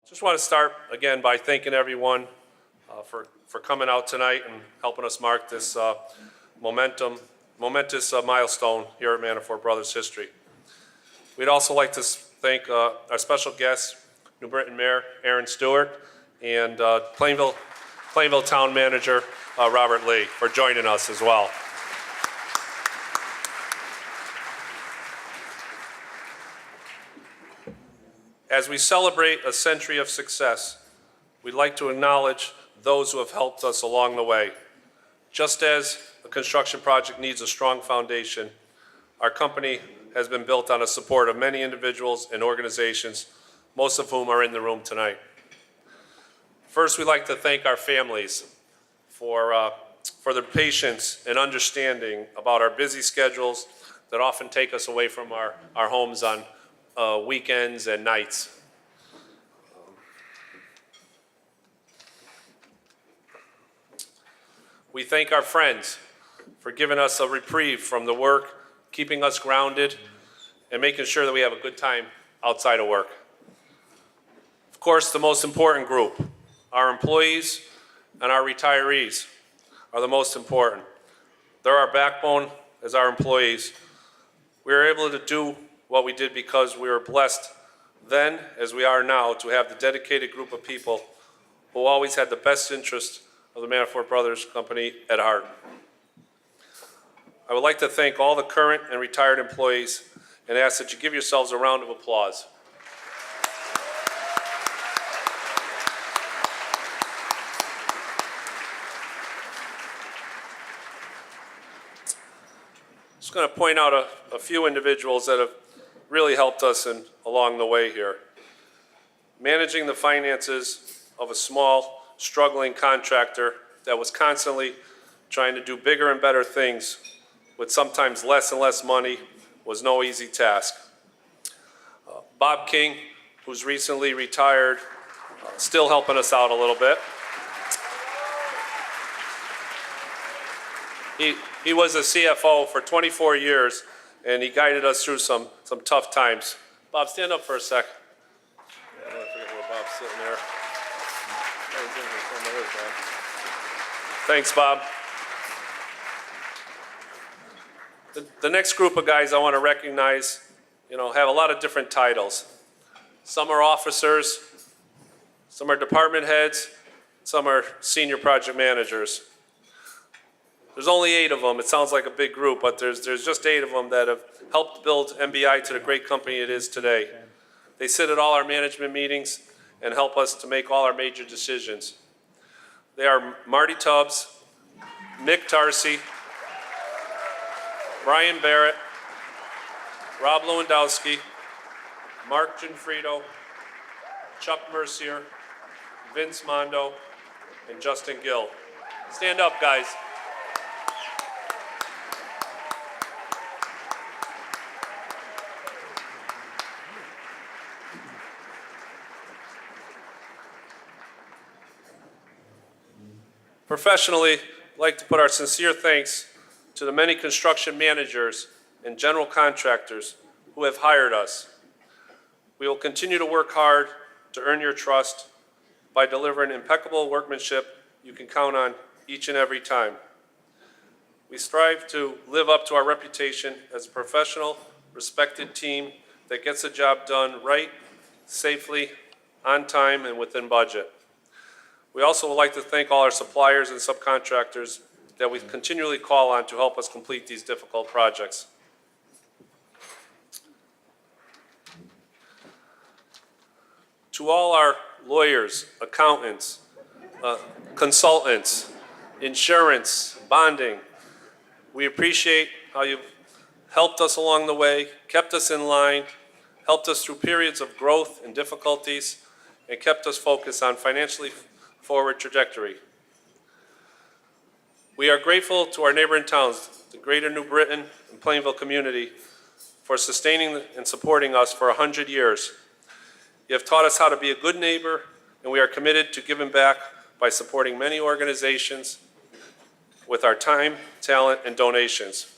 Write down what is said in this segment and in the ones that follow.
Just want to start again by thanking everyone for coming out tonight and helping us mark this momentous milestone here at Manafort Brothers history. We'd also like to thank our special guest, New Britain Mayor Aaron Stewart, and Plainville Town Manager Robert Lee for joining us as well. As we celebrate a century of success, we'd like to acknowledge those who have helped us along the way. Just as a construction project needs a strong foundation, our company has been built on the support of many individuals and organizations, most of whom are in the room tonight. First, we'd like to thank our families for their patience and understanding about our busy schedules that often take us away from our homes on weekends and nights. We thank our friends for giving us a reprieve from the work, keeping us grounded, and making sure that we have a good time outside of work. Of course, the most important group, our employees and our retirees, are the most important. They're our backbone as our employees. We were able to do what we did because we were blessed then, as we are now, to have the dedicated group of people who always had the best interest of the Manafort Brothers Company at heart. I would like to thank all the current and retired employees and ask that you give yourselves a round of applause. Just going to point out a few individuals that have really helped us along the way here. Managing the finances of a small, struggling contractor that was constantly trying to do bigger and better things with sometimes less and less money was no easy task. Bob King, who's recently retired, still helping us out a little bit. He was a CFO for 24 years, and he guided us through some tough times. Bob, stand up for a sec. I forget where Bob's sitting there. Thanks, Bob. The next group of guys I want to recognize, have a lot of different titles. Some are officers, some are department heads, some are senior project managers. There's only 8 of them. It sounds like a big group, but there's just 8 of them that have helped build MBI to the great company it is today. They sit at all our management meetings and help us to make all our major decisions. They are Marty Tubbs, Mick Tarsi, Brian Barrett, Rob Lewandowski, Mark Ginfrito, Chuck Mercier, Vince Mondo, and Justin Gill. Stand up, guys. Professionally, I'd like to put our sincere thanks to the many construction managers and general contractors who have hired us. We will continue to work hard to earn your trust by delivering impeccable workmanship you can count on each and every time. We strive to live up to our reputation as a professional, respected team that gets the job done right, safely, on time, and within budget. We also would like to thank all our suppliers and subcontractors that we continually call on to help us complete these difficult projects. To all our lawyers, accountants, consultants, insurance, bonding, we appreciate how you've helped us along the way, kept us in line, helped us through periods of growth and difficulties, and kept us focused on financially forward trajectory. We are grateful to our neighboring towns, the greater New Britain and Plainville community, for sustaining and supporting us for 100 years. You have taught us how to be a good neighbor, and we are committed to giving back by supporting many organizations with our time, talent, and donations.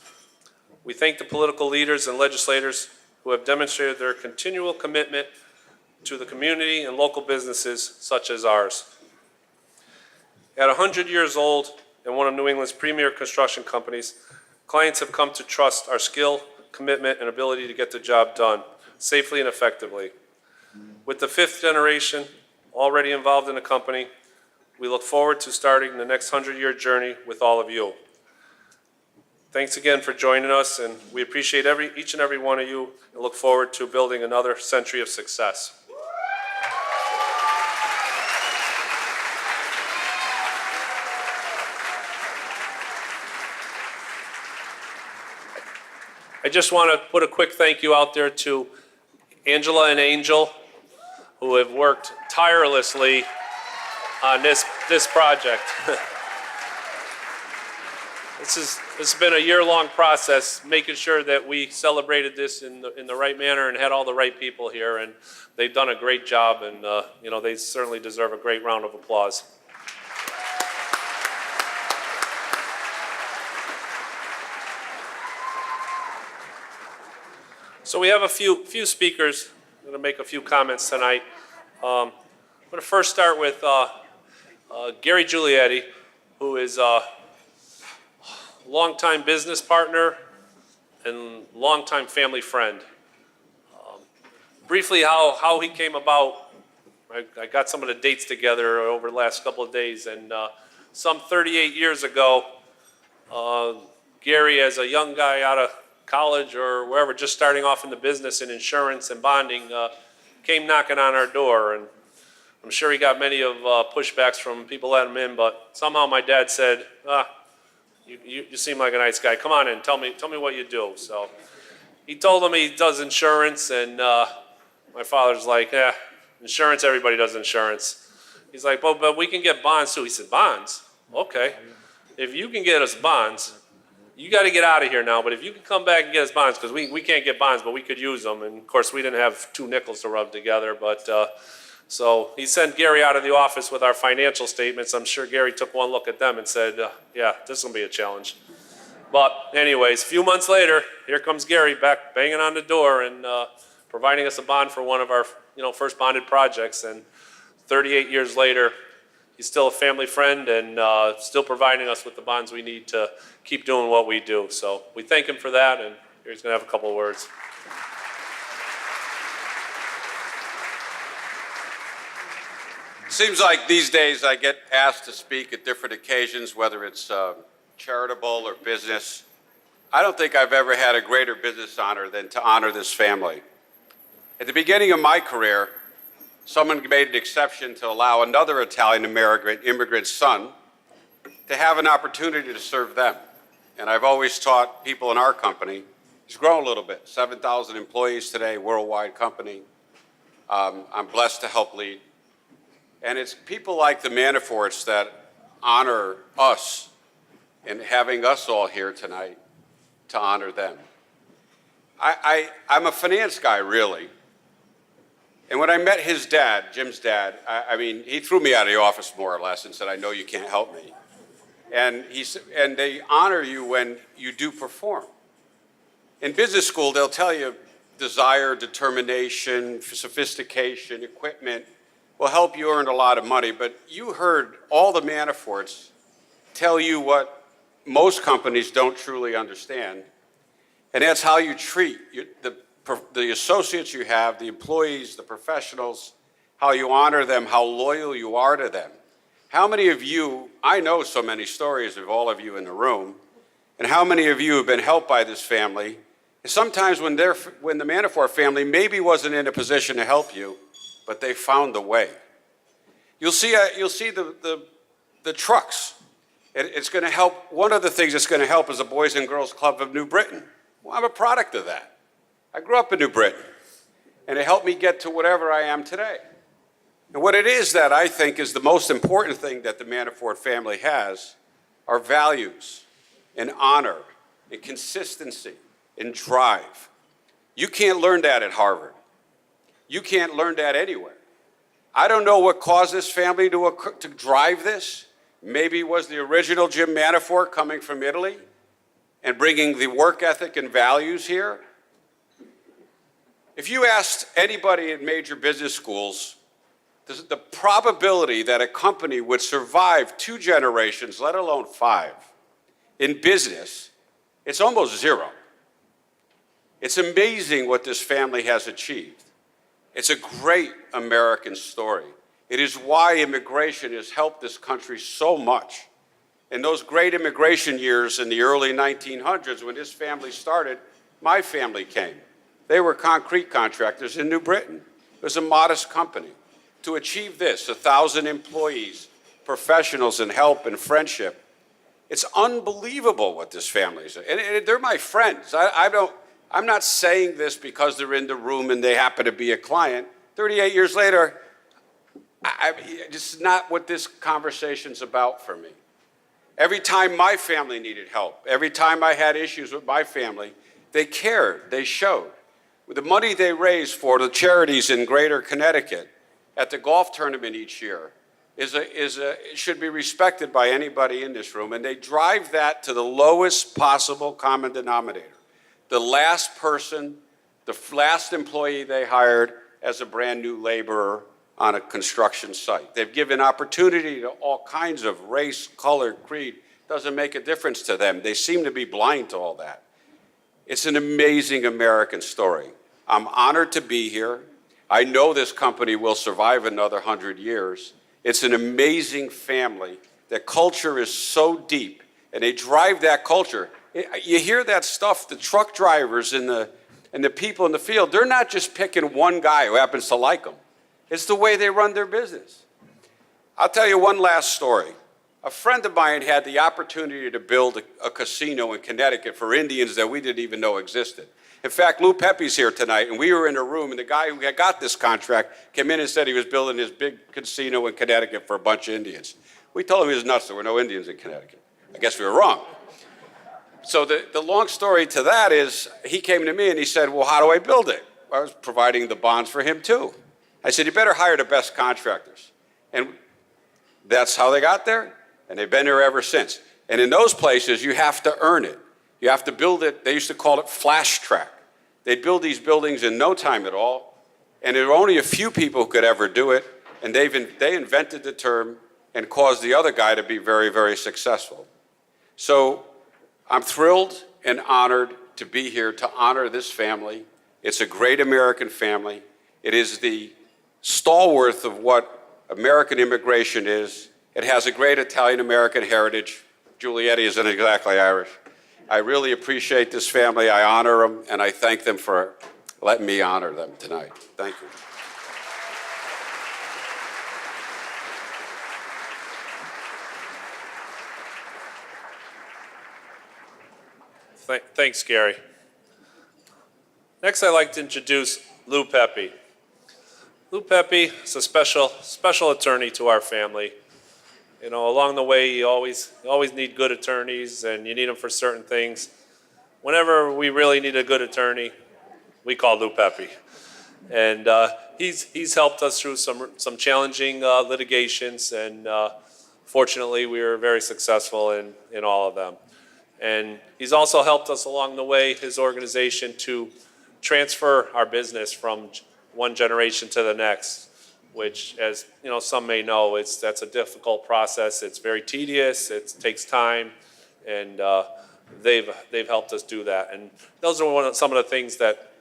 We thank the political leaders and legislators who have demonstrated their continual commitment to the community and local businesses such as ours. At 100 years old and one of New England's premier construction companies, clients have come to trust our skill, commitment, and ability to get the job done safely and effectively. With the fifth generation already involved in the company, we look forward to starting the next 100-year journey with all of you. Thanks again for joining us, and we appreciate each and every one of you and look forward to building another century of success. I just want to put a quick thank you out there to Angela and Angel, who have worked tirelessly on this project. This has been a year-long process, making sure that we celebrated this in the right manner and had all the right people here, and they've done a great job, and they certainly deserve a great round of applause. So we have a few speakers. I'm going to make a few comments tonight. I'm going to first start with Gary Giulietti, who is a longtime business partner and longtime family friend. Briefly, how he came about, I got some of the dates together over the last couple of days, and some 38 years ago, Gary, as a young guy out of college or wherever, just starting off in the business in insurance and bonding, came knocking on our door, and I'm sure he got many of pushbacks from people letting him in, but somehow my dad said, you seem like a nice guy. Come on in, tell me what you do. So he told him he does insurance, and my father's like, insurance, everybody does insurance. He's like, but we can get bonds too. He said, bonds? Okay. If you can get us bonds, you got to get out of here now, but if you can come back and get us bonds, because we can't get bonds, but we could use them. And of course, we didn't have two nickels to rub together, but so he sent Gary out of the office with our financial statements. I'm sure Gary took one look at them and said, yeah, this will be a challenge. But anyways, a few months later, here comes Gary back banging on the door and providing us a bond for one of our first bonded projects. And 38 years later, he's still a family friend and still providing us with the bonds we need to keep doing what we do. So we thank him for that, and here he's going to have a couple of words. Seems like these days I get asked to speak at different occasions, whether it's charitable or business. I don't think I've ever had a greater business honor than to honor this family. At the beginning of my career, someone made an exception to allow another Italian immigrant son to have an opportunity to serve them. And I've always taught people in our company, it's grown a little bit, 7,000 employees today, worldwide company. I'm blessed to help lead. And it's people like the Manaforts that honor us and having us all here tonight to honor them. I'm a finance guy, really. And when I met his dad, Jim's dad, I mean, he threw me out of the office more or less and said, I know you can't help me. And they honor you when you do perform. In business school, they'll tell you desire, determination, sophistication, equipment will help you earn a lot of money. But you heard all the Manaforts tell you what most companies don't truly understand. And that's how you treat the associates you have, the employees, the professionals, how you honor them, how loyal you are to them. How many of you, I know so many stories of all of you in the room, and how many of you have been helped by this family? Sometimes when the Manafort family maybe wasn't in a position to help you, but they found the way. You'll see the trucks. It's going to help. One of the things that's going to help is the Boys and Girls Club of New Britain. Well, I'm a product of that. I grew up in New Britain, and it helped me get to whatever I am today. And what it is that I think is the most important thing that the Manafort family has are values and honor and consistency and drive. You can't learn that at Harvard. You can't learn that anywhere. I don't know what caused this family to drive this. Maybe it was the original Jim Manafort coming from Italy and bringing the work ethic and values here. If you asked anybody in major business schools, the probability that a company would survive 2 generations, let alone 5, in business, it's almost zero. It's amazing what this family has achieved. It's a great American story. It is why immigration has helped this country so much. In those great immigration years in the early 1900s, when this family started, my family came. They were concrete contractors in New Britain. It was a modest company. To achieve this, 1,000 employees, professionals in help and friendship, it's unbelievable what this family is. And they're my friends. I'm not saying this because they're in the room and they happen to be a client. 38 years later, it's not what this conversation's about for me. Every time my family needed help, every time I had issues with my family, they cared, they showed. With the money they raised for the charities in Greater Connecticut at the golf tournament each year should be respected by anybody in this room, and they drive that to the lowest possible common denominator. The last person, the last employee they hired as a brand new laborer on a construction site. They've given opportunity to all kinds of race, color, creed. Doesn't make a difference to them. They seem to be blind to all that. It's an amazing American story. I'm honored to be here. I know this company will survive another 100 years. It's an amazing family. Their culture is so deep, and they drive that culture. You hear that stuff, the truck drivers and the people in the field, they're not just picking one guy who happens to like them. It's the way they run their business. I'll tell you one last story. A friend of mine had the opportunity to build a casino in Connecticut for Indians that we didn't even know existed. In fact, Lou Pepe's here tonight, and we were in a room, and the guy who had got this contract came in and said he was building this big casino in Connecticut for a bunch of Indians. We told him he was nuts. There were no Indians in Connecticut. I guess we were wrong. So the long story to that is he came to me and he said, well, how do I build it? I was providing the bonds for him too. I said, you better hire the best contractors. And that's how they got there, and they've been there ever since. And in those places, you have to earn it. You have to build it. They used to call it flash track. They'd build these buildings in no time at all, and there were only a few people who could ever do it, and they invented the term and caused the other guy to be very, very successful. So I'm thrilled and honored to be here to honor this family. It's a great American family. It is the stalwart of what American immigration is. It has a great Italian-American heritage. Giulietti isn't exactly Irish. I really appreciate this family. I honor them, and I thank them for letting me honor them tonight. Thank you. Thanks, Gary. Next, I'd like to introduce Lou Pepe. Lou Pepe is a special attorney to our family. You know, along the way, you always need good attorneys, and you need them for certain things. Whenever we really need a good attorney, we call Lou Pepe. And he's helped us through some challenging litigations, and fortunately, we were very successful in all of them. And he's also helped us along the way, his organization, to transfer our business from one generation to the next, which, as you know, some may know, that's a difficult process. It's very tedious. It takes time, and they've helped us do that. And those are some of the things that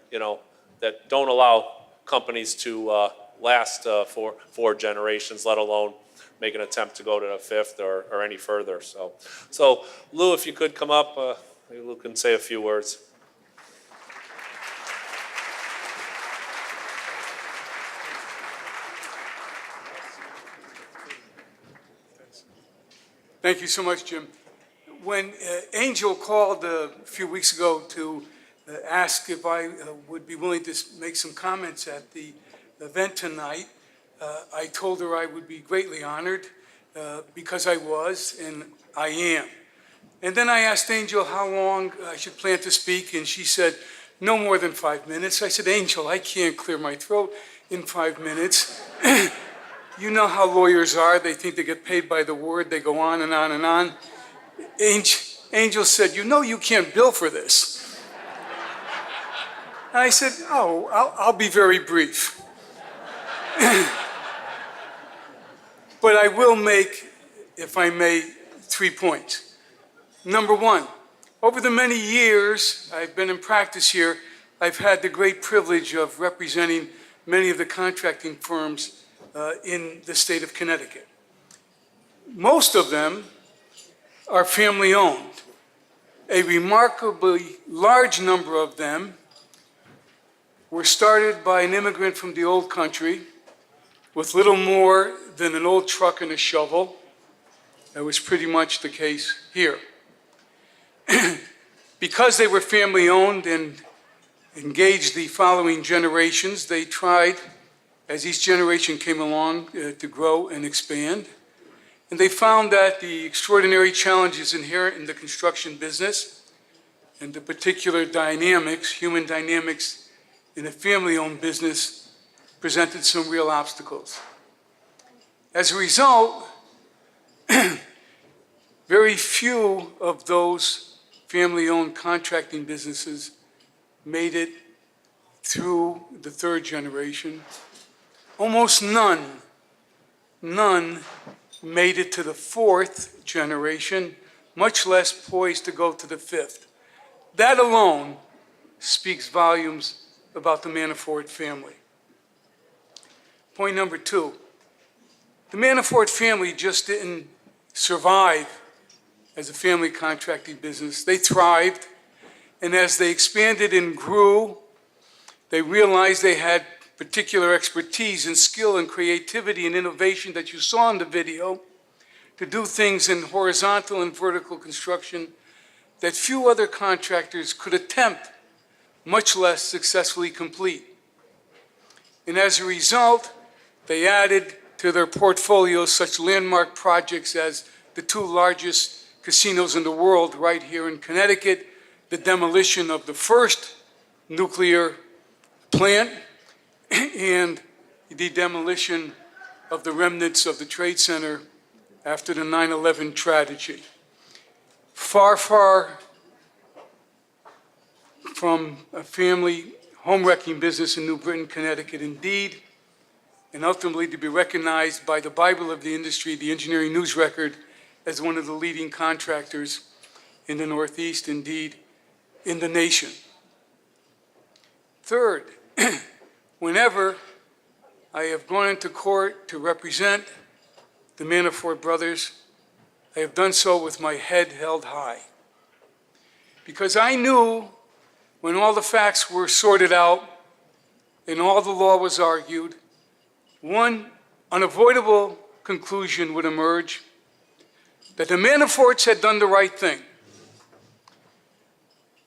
that don't allow companies to last for 4 generations, let alone make an attempt to go to the 5th or any further. So Lou, if you could come up, maybe Lou can say a few words. Thank you so much, Jim. When Angel called a few weeks ago to ask if I would be willing to make some comments at the event tonight, I told her I would be greatly honored because I was and I am. And then I asked Angel how long I should plan to speak, and she said no more than 5 minutes. I said, Angel, I can't clear my throat in 5 minutes. You know how lawyers are. They think they get paid by the word. They go on and on and on. Angel said, you know you can't bill for this. And I said, oh, I'll be very brief. But I will make, if I may, 3 points. Number one, over the many years I've been in practice here, I've had the great privilege of representing many of the contracting firms in the state of Connecticut. Most of them are family-owned. A remarkably large number of them were started by an immigrant from the old country with little more than an old truck and a shovel. That was pretty much the case here. Because they were family-owned and engaged the following generations, they tried, as each generation came along, to grow and expand. And they found that the extraordinary challenges inherent in the construction business and the particular dynamics, human dynamics in a family-owned business, presented some real obstacles. As a result, very few of those family-owned contracting businesses made it through the third generation. Almost none made it to the fourth generation, much less poised to go to the fifth. That alone speaks volumes about the Manafort family. Point number two, the Manafort family just didn't survive as a family contracting business. They thrived, and as they expanded and grew, they realized they had particular expertise and skill and creativity and innovation that you saw in the video to do things in horizontal and vertical construction that few other contractors could attempt, much less successfully complete. And as a result, they added to their portfolio such landmark projects as the two largest casinos in the world right here in Connecticut, the demolition of the first nuclear plant, and the demolition of the remnants of the Trade Center after the 9/11 tragedy. Far, far from a family home wrecking business in New Britain, Connecticut, indeed, and ultimately to be recognized by the Bible of the industry, the Engineering News Record, as one of the leading contractors in the Northeast, indeed, in the nation. Third, whenever I have gone into court to represent the Manafort brothers, I have done so with my head held high. Because I knew when all the facts were sorted out and all the law was argued, one unavoidable conclusion would emerge: that the Manaforts had done the right thing.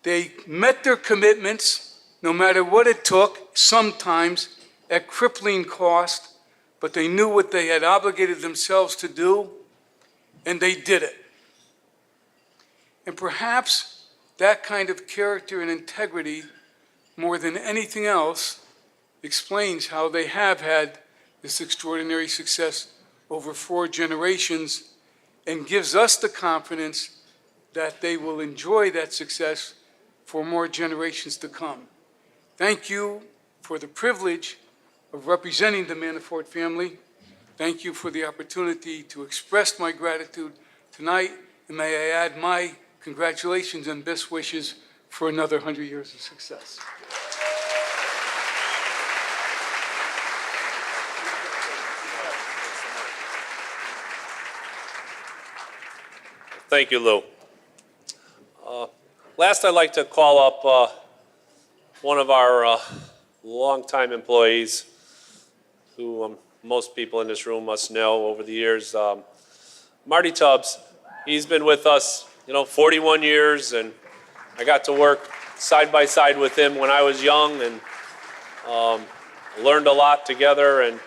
They met their commitments, no matter what it took, sometimes at crippling cost, but they knew what they had obligated themselves to do, and they did it. And perhaps that kind of character and integrity, more than anything else, explains how they have had this extraordinary success over 4 generations, and gives us the confidence that they will enjoy that success for more generations to come. Thank you for the privilege of representing the Manafort family. Thank you for the opportunity to express my gratitude tonight, and may I add my congratulations and best wishes for another 100 years of success. Thank you, Lou. Last, I'd like to call up one of our longtime employees who most people in this room must know over the years. Marty Tubbs, he's been with us, 41 years, and I got to work side by side with him when I was young, and learned a lot together, and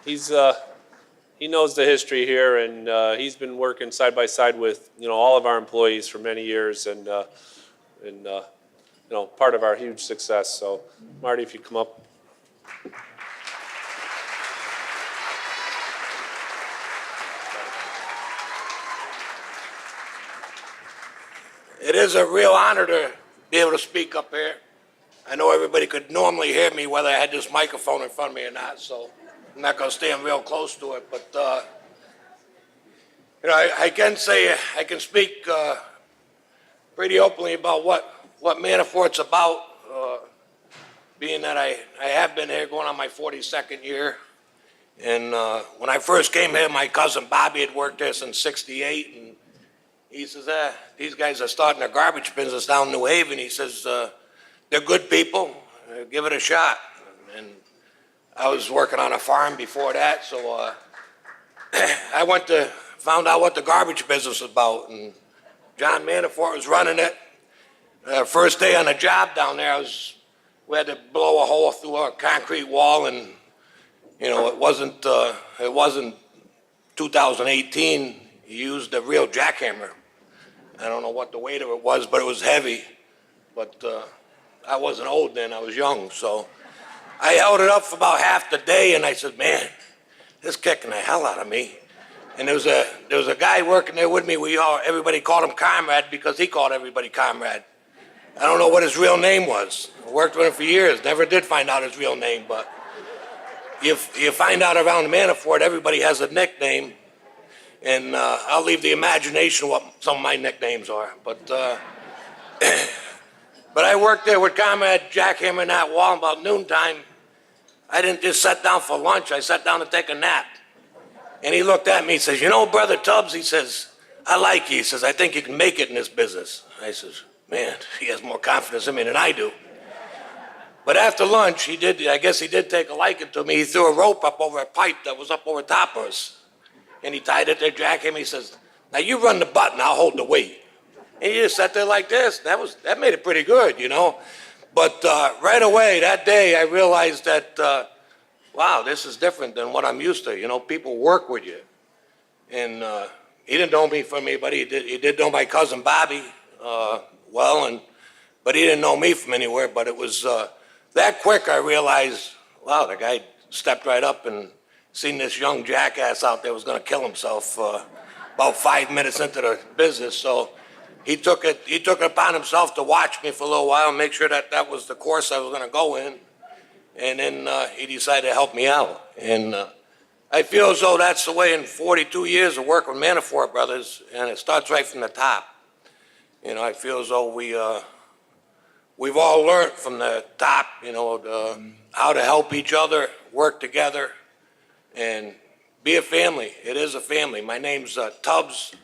he knows the history here, and he's been working side by side with all of our employees for many years, and part of our huge success. So, Marty, if you come up. It is a real honor to be able to speak up here. I know everybody could normally hear me whether I had this microphone in front of me or not, so I'm not going to stand real close to it. But, I can say, I can speak pretty openly about what Manafort's about, being that I have been here going on my 42nd year. And when I first came here, my cousin Bobby had worked there since '68, and he says, these guys are starting a garbage business down in New Haven. He says, they're good people, give it a shot. And I was working on a farm before that, so I found out what the garbage business was about, and John Manafort was running it. First day on the job down there, we had to blow a hole through a concrete wall, and it wasn't 2018. He used a real jackhammer. I don't know what the weight of it was, but it was heavy. But I wasn't old then, I was young. So I held it up for about half the day, and I said, man, this is kicking the hell out of me. And there was a guy working there with me. Everybody called him Comrade because he called everybody Comrade. I don't know what his real name was. I worked with him for years, never did find out his real name, but you find out around Manafort, everybody has a nickname, and I'll leave the imagination what some of my nicknames are. But but I worked there with Comrade jackhammering that wall. About noontime, I didn't just sit down for lunch. I sat down to take a nap. And he looked at me, he says, Brother Tubbs, he says, I like you. He says, I think you can make it in this business. I says, man, he has more confidence in me than I do. But after lunch, I guess he did take a liking to me. He threw a rope up over a pipe that was up over top of us. And he tied it to jackhammer. He says, now you run the button, I'll hold the weight. And he just sat there like this. That made it pretty good, But right away that day, I realized that, wow, this is different than what I'm used to. People work with you. And he didn't know me from me, but he did know my cousin Bobby well, but he didn't know me from anywhere. But it was that quick I realized, wow, the guy stepped right up and seen this young jackass out there was going to kill himself about 5 minutes into the business. So he took it upon himself to watch me for a little while and make sure that was the course I was going to go in. And then he decided to help me out. And I feel as though that's the way in 42 years of working with Manafort Brothers, and it starts right from the top. I feel as though we've all learned from the top, how to help each other, work together, and be a family. It is a family. My name's Tubbs.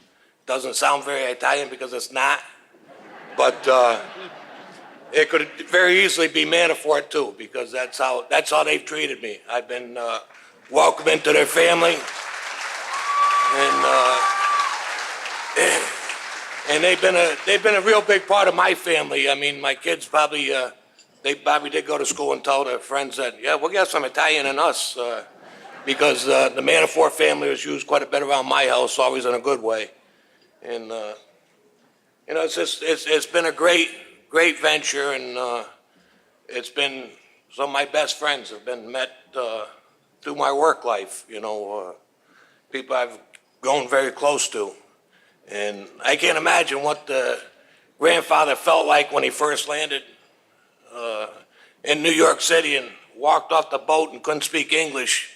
Doesn't sound very Italian because it's not, but it could very easily be Manafort too, because that's how they've treated me. I've been welcomed into their family, and they've been a real big part of my family. I mean, my kids probably did go to school and tell their friends that, yeah, we'll get some Italian in us, because the Manafort family was used quite a bit around my house, always in a good way. And it's been a great venture, and it's been some of my best friends have been met through my work life. People I've grown very close to, and I can't imagine what the grandfather felt like when he first landed in New York City and walked off the boat and couldn't speak English.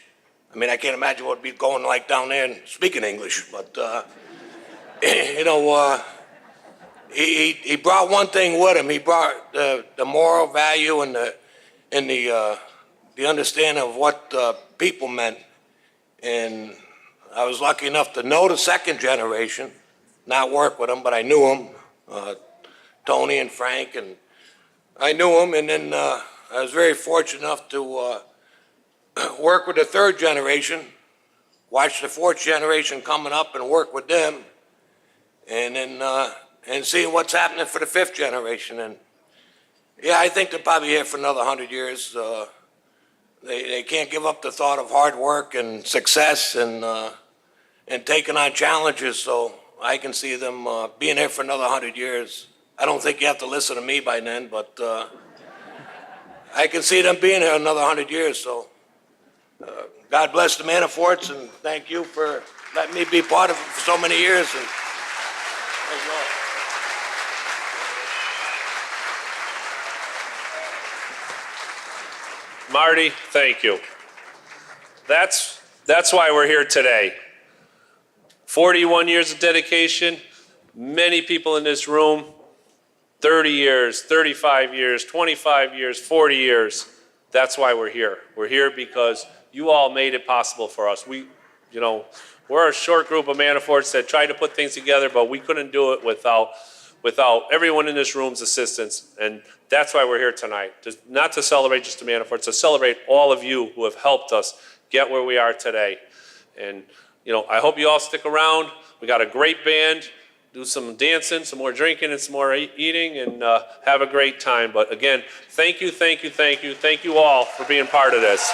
I mean, I can't imagine what it'd be going like down there and speaking English, but he brought one thing with him. He brought the moral value and the understanding of what people meant. And I was lucky enough to know the second generation, not work with them, but I knew them, Tony and Frank, and I knew them. And then I was very fortunate enough to work with the third generation, watch the fourth generation coming up and work with them, and then and seeing what's happening for the fifth generation. And yeah, I think they're probably here for another 100 years. They can't give up the thought of hard work and success and taking on challenges. So I can see them being here for another 100 years. I don't think you have to listen to me by then, but I can see them being here another 100 years. So God bless the Manaforts, and thank you for letting me be part of it for so many years. And thank you all. Marty, thank you. That's why we're here today. 41 years of dedication, many people in this room, 30 years, 35 years, 25 years, 40 years. That's why we're here. We're here because you all made it possible for us. We're a short group of Manaforts that tried to put things together, but we couldn't do it without everyone in this room's assistance. And that's why we're here tonight. Not to celebrate just the Manaforts, to celebrate all of you who have helped us get where we are today. And, I hope you all stick around. We got a great band. Do some dancing, some more drinking, and some more eating, and have a great time. But again, thank you all for being part of this.